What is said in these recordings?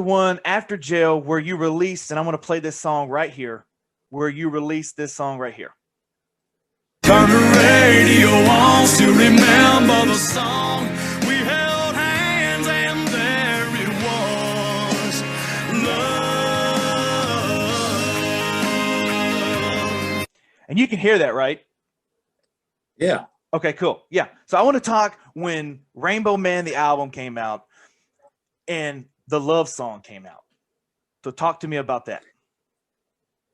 one after jail where you released, and I'm going to play this song right here, where you released this song right here. Turn the radio on to remember the song. We held hands and there it was. Love. And you can hear that, right? Yeah. Okay, cool. Yeah. So I want to talk when Rainbow Man, the album, came out and the love song came out. So talk to me about that.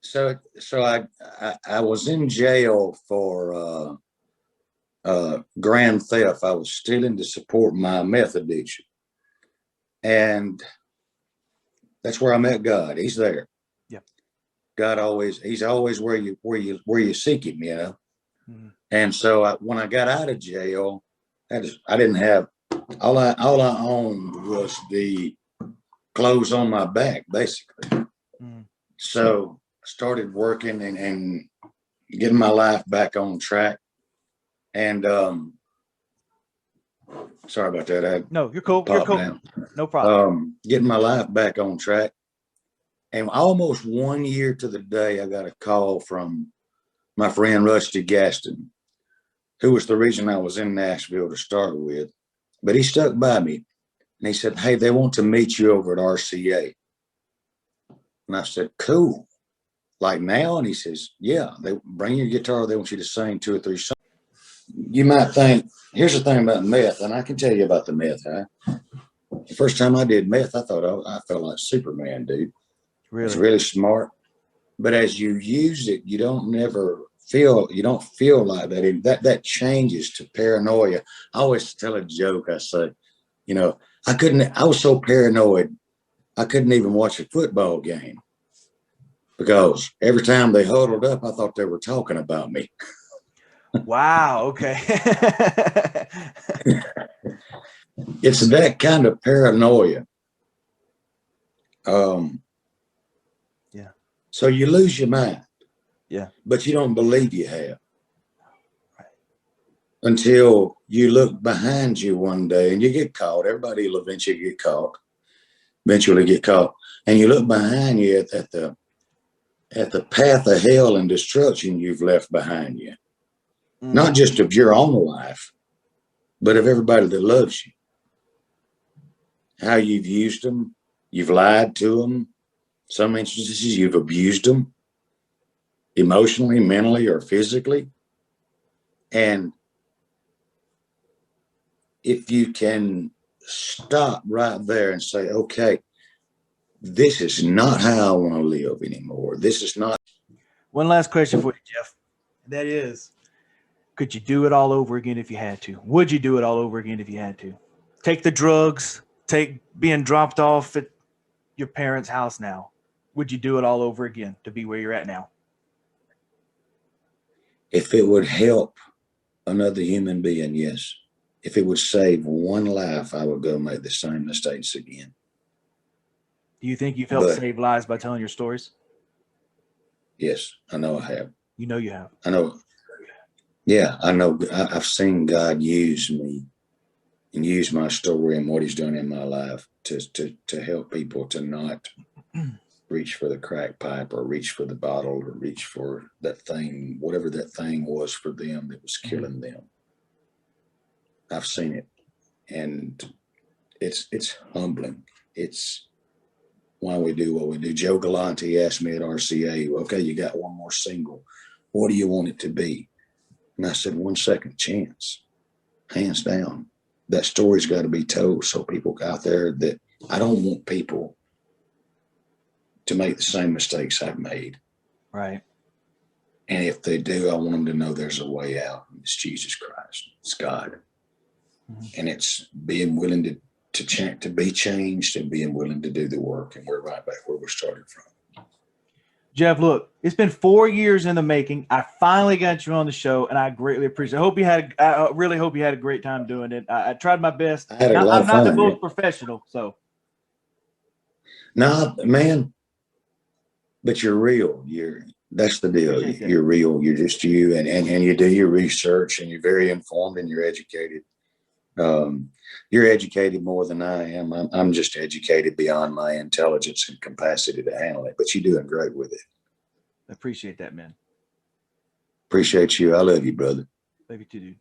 So I was in jail for grand theft. I was stealing to support my meth addiction, and that's where I met God. He's there. Yeah. He's always where you seek him, you know. Mm-hmm. And so when I got out of jail, I didn't have all I owned was the clothes on my back, basically. Mm-hmm. So I started working and getting my life back on track. And sorry about that. No, you're cool. You're cool. Down. No problem. Getting my life back on track. And almost 1 year to the day, I got a call from my friend Rusty Gaston, who was the reason I was in Nashville to start with. But he stuck by me and he said, "Hey, they want to meet you over at RCA." And I said, "Cool. Like now?" And he says, "Yeah, they bring your guitar. They want you to sing 2 or 3 songs." You might think, here's the thing about meth, and I can tell you about the meth. The first time I did meth, I thought I felt like Superman, dude. Really? It's really smart. But as you use it, you don't feel like that. That changes to paranoia. I always tell a joke. I say, you know, I was so paranoid, I couldn't even watch a football game because every time they huddled up, I thought they were talking about me. Wow. Okay. It's that kind of paranoia. Yeah. So you lose your mind. Yeah. But you don't believe you have. Right. Until you look behind you one day and you get caught. Everybody will eventually get caught. And you look behind you at the path of hell and destruction you've left behind you. Mm. Not just of your own life, but of everybody that loves you. How you've used them. You've lied to them. Some instances you've abused them. Emotionally, mentally, or physically. And if you can stop right there and say, okay, this is not how I want to live anymore. This is not. One last question for you, Jeff. That is, could you do it all over again if you had to? Would you do it all over again if you had to? Take the drugs, take being dropped off at your parents' house now. Would you do it all over again to be where you're at now? If it would help another human being, yes. If it would save one life, I would go make the same mistakes again. Do you think you've helped save lives by telling your stories? Yes, I know I have. You know you have. I know. Yeah, I know. I've seen God use me and use my story and what he's done in my life to help people to not reach for the crack pipe or reach for the bottle or reach for that thing, whatever that thing was for them that was killing them. I've seen it, and it's humbling. It's why we do what we do. Joe Galante asked me at RCA, "Okay, you got one more single. What do you want it to be?" And I said, "One Second Chance, hands down. That story's got to be told so people out there that I don't want people to make the same mistakes I've made. Right. And if they do, I want them to know there's a way out. It's Jesus Christ. It's God. Mm-hmm. And it's being willing to be changed and being willing to do the work. And we're right back where we started from. Jeff, look, it's been 4 years in the making. I finally got you on the show, and I greatly appreciate it. I really hope you had a great time doing it. I tried my best. I had a lot of fun. I'm not the most professional, so. No, man, but you're real. That's the deal. You're real. You're just you, and you do your research, and you're very informed and you're educated. You're educated more than I am. I'm just educated beyond my intelligence and capacity to handle it, but you're doing great with it. I appreciate that, man. Appreciate you. I love you, brother. Love you too, dude.